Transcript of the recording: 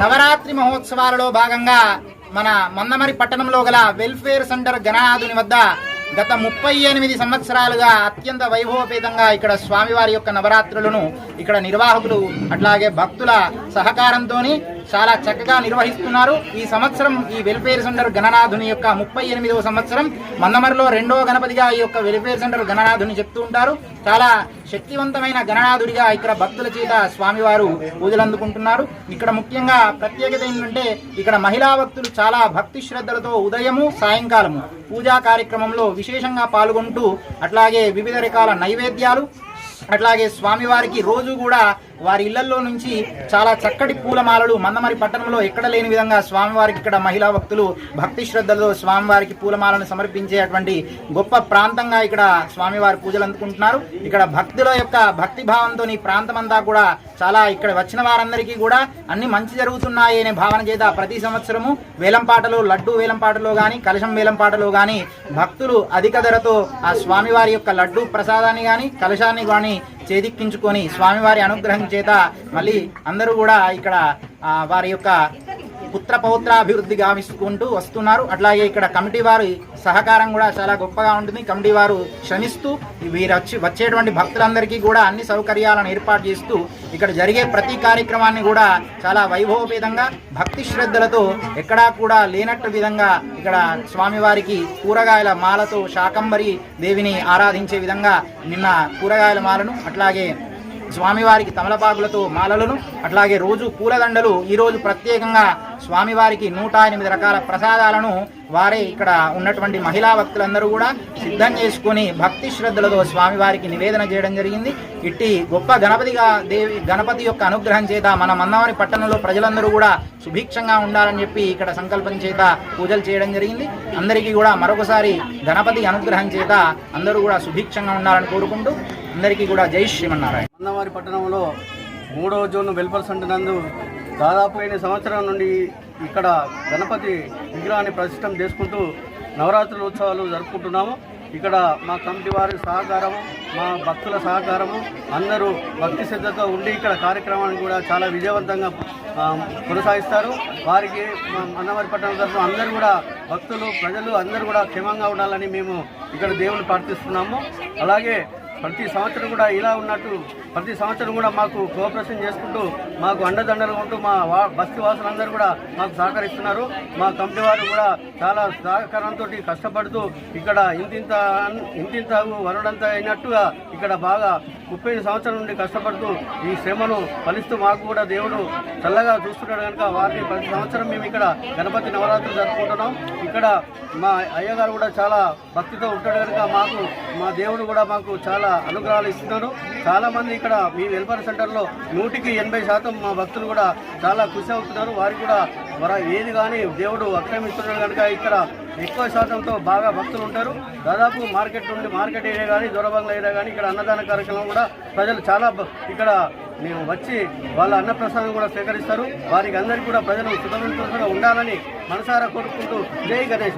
నవరాత్రి మహోత్సవాలలో భాగంగా మన మందమరి పట్టణంలో గల వెల్ఫేర్ సెంటర్ గణనాథుని వద్ద గత 38 సంవత్సరాలుగా అత్యంత వైభవపేతంగా ఇక్కడ స్వామివారి యొక్క నవరాత్రులను ఇక్కడ నిర్వాహకులు అట్లాగే భక్తుల సహకారంతో చాలా చక్కగా నిర్వహిస్తున్నారు. ఈ సంవత్సరం ఈ వెల్ఫేర్ సెంటర్ గణనాథుని యొక్క 38వ సంవత్సరం. మందమరిలో రెండవ గణపతిగా ఈ యొక్క వెల్ఫేర్ సెంటర్ గణనాథుని చెప్తూ ఉంటారు. చాలా శక్తివంతమైన గణనాథుడిగా ఇక్కడ భక్తుల చేత స్వామివారు పూజలు అందుకుంటున్నారు. ఇక్కడ ముఖ్యంగా ప్రత్యేకత ఏంటంటే ఇక్కడ మహిళా భక్తులు చాలా భక్తి శ్రద్ధలతో ఉదయము సాయంకాలము పూజా కార్యక్రమంలో విశేషంగా పాల్గొంటూ అట్లాగే వివిధ రకాల నైవేద్యాలు అట్లాగే స్వామివారికి రోజు కూడా వారి ఇళ్లలో నుంచి చాలా చక్కటి పూలమాలలు మందమరి పట్టణంలో ఎక్కడ లేని విధంగా స్వామివారికి ఇక్కడ మహిళా భక్తులు భక్తి శ్రద్ధలతో స్వామివారికి పూలమాలను సమర్పించేటువంటి గొప్ప ప్రాంతంగా ఇక్కడ స్వామివారి పూజలు అందుకుంటున్నారు. ఇక్కడ భక్తుల యొక్క భక్తి భావంతో ఈ ప్రాంతం అంతా కూడా చాలా ఇక్కడ వచ్చిన వారందరికీ కూడా అన్ని మంచి జరుగుతున్నాయి అనే భావన చేత ప్రతి సంవత్సరము వేలంపాటలో లడ్డు వేలంపాటలో కానీ కలశం వేలంపాటలో కానీ భక్తులు అధిక ధరతో ఆ స్వామివారి యొక్క లడ్డు ప్రసాదాన్ని కానీ కలశాన్ని కానీ చేదిక్కించుకొని స్వామివారి అనుగ్రహం చేత మళ్ళీ అందరూ కూడా ఇక్కడ వారి యొక్క పుత్ర పౌత్రాభివృద్ధి గావించుకుంటూ వస్తున్నారు. అట్లాగే ఇక్కడ కమిటీ వారి సహకారం కూడా చాలా గొప్పగా ఉంటుంది. కమిటీ వారు శ్రమిస్తూ వీరు వచ్చేటువంటి భక్తులందరికీ కూడా అన్ని సౌకర్యాలను ఏర్పాటు చేస్తూ ఇక్కడ జరిగే ప్రతి కార్యక్రమాన్ని కూడా చాలా వైభవపేతంగా భక్తి శ్రద్ధలతో ఎక్కడా కూడా లేనట్టు విధంగా ఇక్కడ స్వామివారికి కూరగాయల మాలతో శాకంబరి దేవిని ఆరాధించే విధంగా నిన్న కూరగాయల మాలను అట్లాగే స్వామివారికి తమలపాకులతో మాలలను అట్లాగే రోజు పూలదండలు ఈరోజు ప్రత్యేకంగా స్వామివారికి 108 రకాల ప్రసాదాలను వారే ఇక్కడ ఉన్నటువంటి మహిళా భక్తులందరూ కూడా సిద్ధం చేసుకుని భక్తి శ్రద్ధలతో స్వామివారికి నివేదన చేయడం జరిగింది. ఇట్టి గొప్ప గణపతి యొక్క అనుగ్రహం చేత మన మందమరి పట్టణంలో ప్రజలందరూ కూడా సుభిక్షంగా ఉండాలని చెప్పి ఇక్కడ సంకల్పం చేత పూజలు చేయడం జరిగింది. అందరికీ కూడా మరొకసారి గణపతి అనుగ్రహం చేత అందరూ కూడా సుభిక్షంగా ఉండాలని కోరుకుంటూ అందరికీ కూడా జై శ్రీమన్నారాయణ. మందమరి పట్టణంలో 3వ జోన్ వెల్ఫేర్ సెంటర్ నందు దాదాపు 8 సంవత్సరాల నుండి ఇక్కడ గణపతి విగ్రహాన్ని ప్రతిష్టం చేసుకుంటూ నవరాత్రుల ఉత్సవాలు జరుపుకుంటున్నాము. ఇక్కడ మా కమిటీ వారి సహకారము మా భక్తుల సహకారము అందరూ భక్తి శ్రద్ధతో ఉండి ఇక్కడ కార్యక్రమాన్ని కూడా చాలా విజయవంతంగా కొనసాగిస్తారు. వారికి మందమరి పట్టణం తరఫున అందరూ కూడా భక్తులు ప్రజలు అందరూ కూడా క్షేమంగా ఉండాలని మేము ఇక్కడ దేవుని ప్రార్థిస్తున్నాము. అలాగే ప్రతి సంవత్సరం కూడా ఇలా ఉన్నట్టు ప్రతి సంవత్సరం కూడా మాకు కోఆపరేషన్ చేసుకుంటూ మాకు అండదండలు ఉంటూ మా బస్తీ వాసులందరూ కూడా మాకు సహకరిస్తున్నారు. మా కమిటీ వారు కూడా చాలా సహకారంతో కష్టపడుతూ ఇక్కడ ఇంతింత వరుడంతా అయినట్టుగా ఇక్కడ బాగా 35 సంవత్సరాల నుండి కష్టపడుతూ ఈ శ్రమను ఫలిస్తూ మాకు కూడా దేవుడు చల్లగా చూస్తున్నాడు కనుక వారిని ప్రతి సంవత్సరం మేము ఇక్కడ గణపతి నవరాత్రులు జరుపుకుంటున్నాం. ఇక్కడ మా అయ్యగారు కూడా చాలా భక్తితో ఉంటాడు కనుక మా దేవుడు కూడా మాకు చాలా అనుగ్రహాలు ఇస్తున్నారు. చాలామంది ఇక్కడ మీ వెల్ఫేర్ సెంటర్లో 100% మా భక్తులు కూడా చాలా ఖుషి అవుతున్నారు. వారికి కూడా ఏది కానీ దేవుడు అక్షమిస్తున్నాడు కనుక ఇక్కడ ఎక్కువ శాతంతో బాగా భక్తులు ఉంటారు. దాదాపు మార్కెట్ ఏరియా కానీ దూరబంగ్లా ఏరియా కానీ ఇక్కడ అన్నదాన కార్యక్రమం కూడా ప్రజలు చాలా ఇక్కడ మేము వచ్చి వాళ్ళ అన్నప్రసాదం కూడా స్వీకరిస్తారు. వారికి అందరికీ కూడా ప్రజలు సుఖంగా ఉండాలని మనసారా కోరుకుంటూ జై గణేశ.